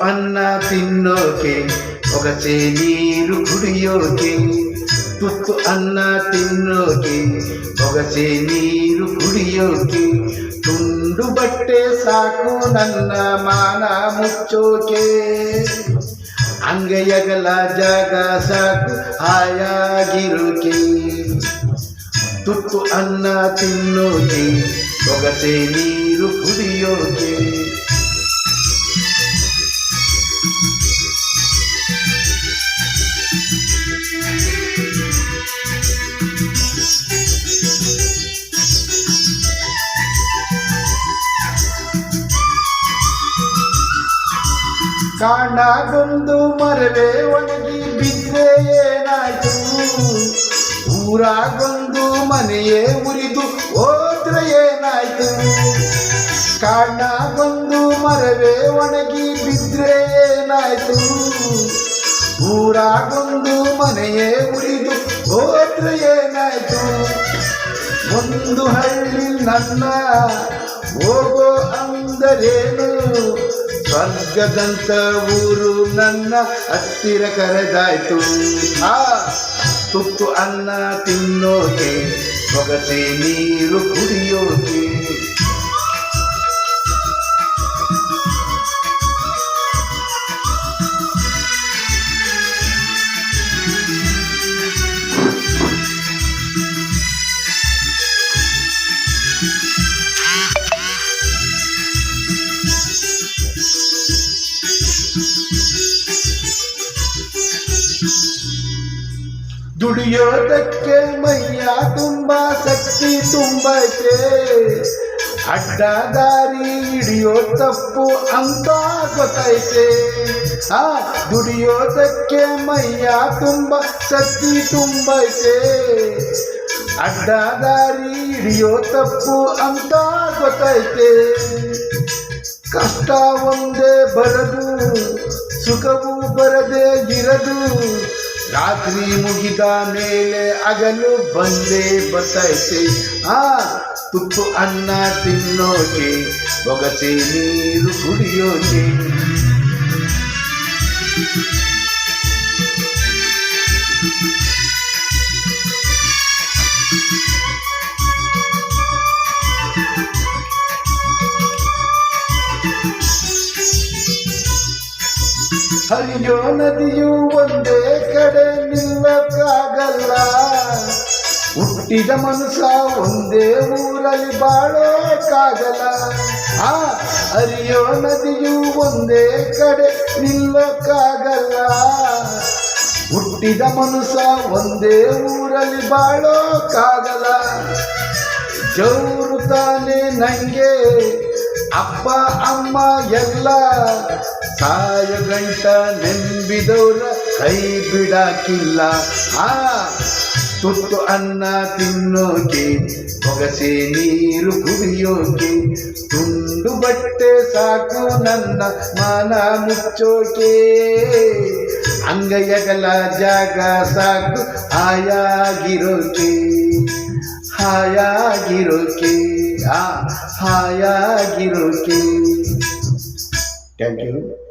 ಅನ್ನ ತಿನ್ನೋಕೆ ಒಗಚೆ ನೀರು ಕುಡಿಯೋಕೆ, ತುತ್ತು ಅನ್ನ ತಿನ್ನೋಕೆ ಒಗಚೆ ನೀರು ಕುಡಿಯೋಕೆ, ತುಂಡು ಬಟ್ಟೆ ಸಾಕು ನನ್ನ ಮಾನ ಮುಚ್ಚೋಕೆ, ಅಂಗೈಯಗಲ ಜಾಗ ಸಾಕು ಹಾಯಾಗಿರೋಕೆ, ತುತ್ತು ಅನ್ನ ತಿನ್ನೋಕೆ ಒಗಚೆ ನೀರು ಕುಡಿಯೋಕೆ. ಕಾಣಗೊಂದು ಮರವೇ ಒಣಗಿ ಬಿದ್ದರೆ ಏನಾಯ್ತು, ಊರಾಗೊಂದು ಮನೆಯೇ ಉರಿದು ಹೋದ್ರೆ ಏನಾಯ್ತು, ಕಾಣಗೊಂದು ಮರವೇ ಒಣಗಿ ಬಿದ್ದರೆ ಏನಾಯ್ತು, ಊರಾಗೊಂದು ಮನೆಯೇ ಉರಿದು ಹೋದ್ರೆ ಏನಾಯ್ತು, ಒಂದು ಹಳ್ಳಿ ನನ್ನ ಹೋಗೋ ಅಂದರೇನು, ಸ್ವರ್ಗದಂತ ಊರು ನನ್ನ ಹತ್ತಿರ ಕರೆದಾಯ್ತು. ತುತ್ತು ಅನ್ನ ತಿನ್ನೋಕೆ ಒಗಚೆ ನೀರು ಕುಡಿಯೋಕೆ. ದುಡಿಯೋದಕ್ಕೆ ಮೈಯ ತುಂಬ ಶಕ್ತಿ ತುಂಬೈತೆ, ಅಡ್ಡ ದಾರಿ ಹಿಡಿಯೋ ತಪ್ಪು ಅಂತ ಗೊತ್ತೈತೆ. ದುಡಿಯೋದಕ್ಕೆ ಮೈಯ ತುಂಬ ಶಕ್ತಿ ತುಂಬೈತೆ, ಅಡ್ಡ ದಾರಿ ಹಿಡಿಯೋ ತಪ್ಪು ಅಂತ ಗೊತ್ತೈತೆ. ಕಷ್ಟ ಒಂದೇ ಬರದು, ಸುಖವೂ ಬರದೇ ಇರದು, ರಾತ್ರಿ ಮುಗಿದ ಮೇಲೆ ಹಗಲು ಬಂದೇ ಬರ್ತೈತೆ. ತುತ್ತು ಅನ್ನ ತಿನ್ನೋಕೆ ಒಗಚೆ ನೀರು ಕುಡಿಯೋಕೆ. ಹರಿಯೋ ನದಿಯು ಒಂದೇ ಕಡೆ ನಿಲ್ಲಕ್ಕಾಗಲ್ಲ, ಹುಟ್ಟಿದ ಮನುಷ್ಯ ಒಂದೇ ಊರಲ್ಲಿ ಬಾಳೋಕ್ಕಾಗಲ್ಲ. ಹರಿಯೋ ನದಿಯು ಒಂದೇ ಕಡೆ ನಿಲ್ಲಕ್ಕಾಗಲ್ಲ, ಹುಟ್ಟಿದ ಮನುಷ್ಯ ಒಂದೇ ಊರಲ್ಲಿ ಬಾಳೋಕ್ಕಾಗಲ್ಲ. ಜೌರು ತಾನೆ ನಂಗೆ ಅಪ್ಪ ಅಮ್ಮ ಎಲ್ಲ, ಸಾಯ ಗಂಟ ನೆಂಬಿದವ್ರ ಕೈ ಬಿಡಾಕಿಲ್ಲ. ತುತ್ತು ಅನ್ನ ತಿನ್ನೋಕೆ ಒಗಚೆ ನೀರು ಕುಡಿಯೋಕೆ, ತುಂಡು ಬಟ್ಟೆ ಸಾಕು ನನ್ನ ಮಾನ ಮುಚ್ಚೋಕೆ, ಅಂಗೈಯಗಲ ಜಾಗ ಸಾಕು ಹಾಯಾಗಿರೋಕೆ, ಹಾಯಾಗಿರೋಕೆ, ಹಾಯಾಗಿರೋಕೆ. Thank you.